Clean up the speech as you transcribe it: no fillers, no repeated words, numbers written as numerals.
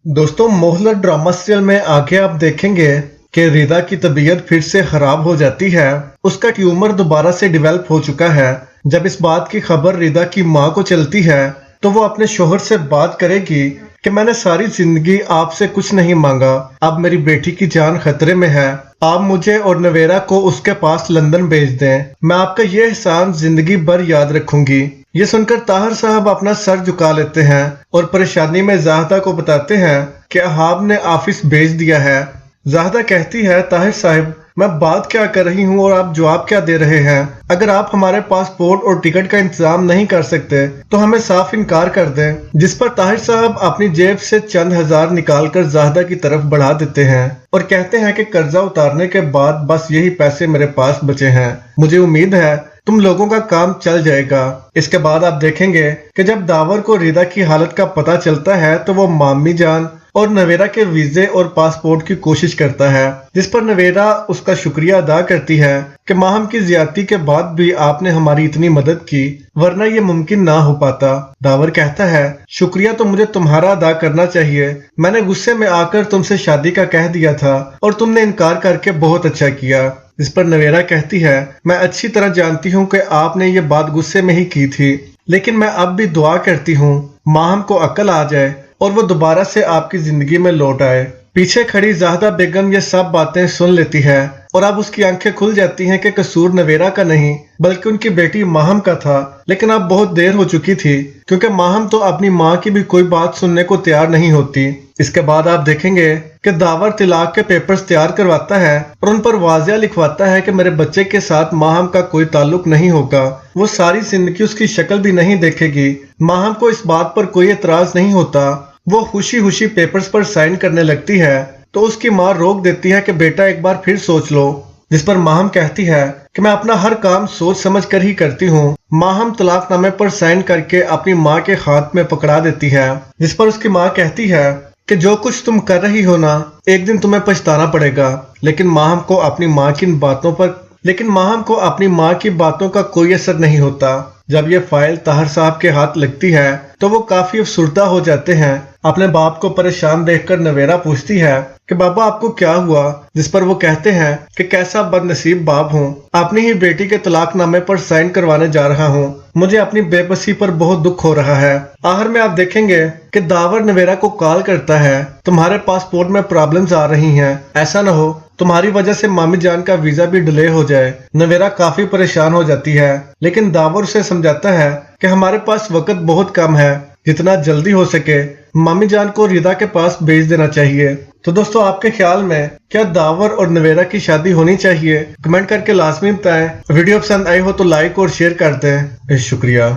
दोस्तों, मोहल्लत drama serial में आगे आप देखेंगे कि रिदा की तबीयत फिर से खराब हो जाती है। उसका ट्यूमर दोबारा से डेवलप हो चुका है। जब इस बात की खबर रिदा की माँ को चलती है तो वो अपने शोहर से बात करेगी कि मैंने सारी जिंदगी आपसे कुछ नहीं मांगा, अब मेरी बेटी की जान खतरे में है, आप मुझे और नवेरा को उसके पास लंदन भेज दें, मैं आपका ये एहसान जिंदगी भर याद रखूंगी। ये सुनकर ताहिर साहब अपना सर झुका लेते हैं और परेशानी में जाहिदा को बताते हैं कि अहाब ने ऑफिस भेज दिया है। जाहिदा कहती है, ताहिर साहब मैं बात क्या कर रही हूँ और आप जवाब क्या दे रहे हैं? अगर आप हमारे पासपोर्ट और टिकट का इंतजाम नहीं कर सकते तो हमें साफ इनकार कर दें। जिस पर ताहिर साहब अपनी जेब से चंद हजार निकालकर जाहिदा की तरफ बढ़ा देते हैं और कहते हैं कि कर्जा उतारने के बाद बस यही पैसे मेरे पास बचे हैं, मुझे उम्मीद है तुम लोगों का काम चल जाएगा। इसके बाद आप देखेंगे कि जब दावर को रिदा की हालत का पता चलता है तो वो मामी जान और नवेरा के वीजे और पासपोर्ट की कोशिश करता है, जिस पर नवेरा उसका शुक्रिया अदा करती है कि माहम की ज्यादती के बाद भी आपने हमारी इतनी मदद की, वरना ये मुमकिन ना हो पाता। दावर कहता है, शुक्रिया तो मुझे तुम्हारा अदा करना चाहिए, मैंने गुस्से में आकर तुमसे शादी का कह दिया था और तुमने इनकार करके बहुत अच्छा किया। इस पर नवेरा कहती है, मैं अच्छी तरह जानती हूँ कि आपने ये बात गुस्से में ही की थी, लेकिन मैं अब भी दुआ करती हूँ माहम को अकल आ जाए और वो दोबारा से आपकी जिंदगी में लौट आए। पीछे खड़ी जाहिदा बेगम ये सब बातें सुन लेती है और अब उसकी आंखें खुल जाती हैं कि कसूर नवेरा का नहीं बल्कि उनकी बेटी माहम का था। लेकिन अब बहुत देर हो चुकी थी क्योंकि माहम तो अपनी माँ की भी कोई बात सुनने को तैयार नहीं होती। इसके बाद आप देखेंगे कि दावर तिलाक के पेपर्स तैयार करवाता है और उन पर वाजिया लिखवाता है कि मेरे बच्चे के साथ माहम का कोई ताल्लुक नहीं होगा, वो सारी जिंदगी उसकी शक्ल भी नहीं देखेगी। माहम को इस बात पर कोई एतराज नहीं होता, वो खुशी खुशी पेपर्स पर साइन करने लगती है तो उसकी माँ रोक देती है कि बेटा एक बार फिर सोच लो। जिस पर माहम कहती है कि मैं अपना हर काम सोच समझ कर ही करती हूँ। माहम तलाकनामे पर साइन करके अपनी माँ के हाथ में पकड़ा देती है, जिस पर उसकी माँ कहती है कि जो कुछ तुम कर रही हो ना, एक दिन तुम्हें पछताना पड़ेगा। लेकिन माहम को अपनी माँ की बातों का कोई असर नहीं होता। जब ये फाइल ताहिर साहब के हाथ लगती है तो वो काफी अफसुर्दा हो जाते हैं। अपने बाप को परेशान देखकर नवेरा पूछती है कि बाबा आपको क्या हुआ? जिस पर वो कहते हैं कि कैसा बदनसीब बाप हूँ, अपनी ही बेटी के तलाकनामे पर साइन करवाने जा रहा हूँ, मुझे अपनी बेबसी पर बहुत दुख हो रहा है। आखिर में आप देखेंगे कि दावर नवेरा को कॉल करता है, तुम्हारे पासपोर्ट में प्रॉब्लम्स आ रही हैं, ऐसा न हो तुम्हारी वजह से मामी जान का वीजा भी डिले हो जाए। नवेरा काफी परेशान हो जाती है लेकिन दावर उसे समझाता है कि हमारे पास वक्त बहुत कम है, जितना जल्दी हो सके मामी जान को रिदा के पास भेज देना चाहिए। तो दोस्तों, आपके ख्याल में क्या दावर और नवेरा की शादी होनी चाहिए? कमेंट करके लाजमी बताएं। वीडियो पसंद आई हो तो लाइक और शेयर कर दें। शुक्रिया।